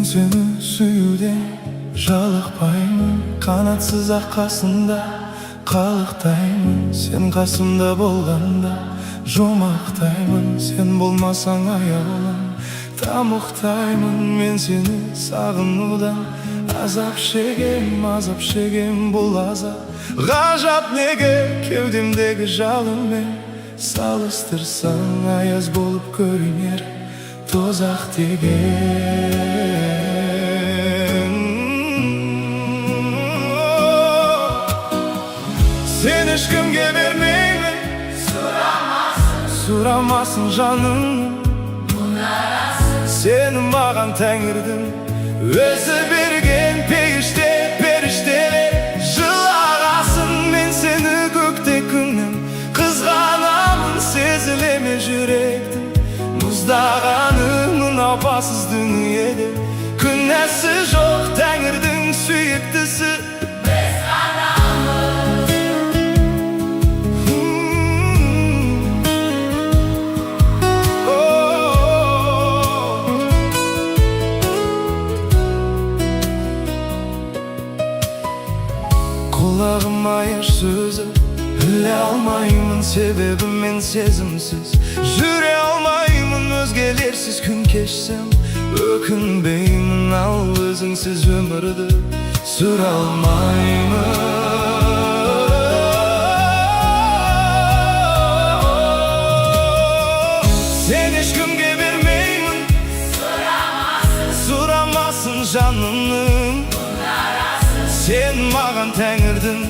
seni süyүүден жалықпаймын, қанатсыз ақ қасында қалықтаймын. Сен қасымда болғанда жұмақтаймын, сен болмасаң аяулым тамақтаймын. Мен сені сағынудан азап шегем, бұл азап ғажап неге? Кеудемдегі жалынмен салыстырсаң аяз болып көрінер тозақ деген. Сен ешкімге бермеймін, сұрамасын жаным. Сені маған Тәңірдің өзі берген періштелер жылағасын. Мен сені көкте күннен қызғанамын, сезілеме жүректің мұздағанын. Апасыз дүниеде күнәсі жоқ Тәңірдің сүйіктісі біз ғанамыз. Құлағым аяш сөзі біле алмаймын, себебі мен сезімсіз жүре алмаймын. Өзгелерсіз күн кешсем өкінбеймін, ал өзіңсіз өмірді сүре алмаймын. Сен ешкімге бермеймін, сұрамасын жанымның. Сен маған Тәңірдің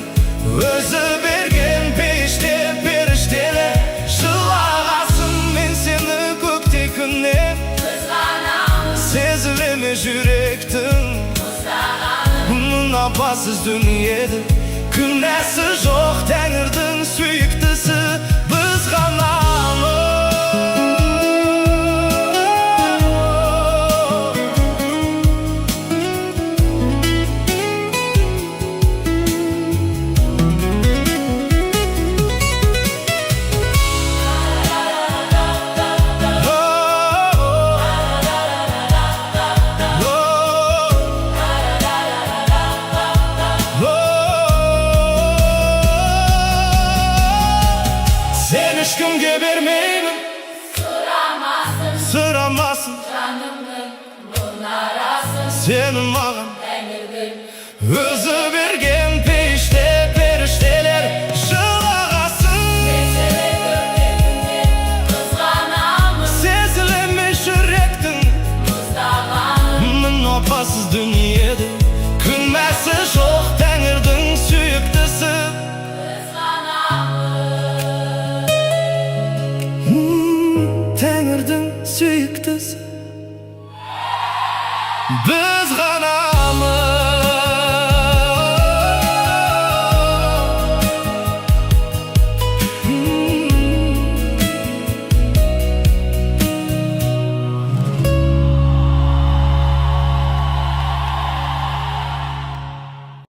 өзі берген періштелер жылағасын. Мен сені көкте күннен қызғанамын, сезілеме жүректің мұның. Апасыз дүниеде күнәсі жоқ Тәңірдің сүйіктісі біз ғанамыз. Ешкімге бермеймін, сұрамасын жанымның мұнарасын. Сені маған Тәңірдің өзі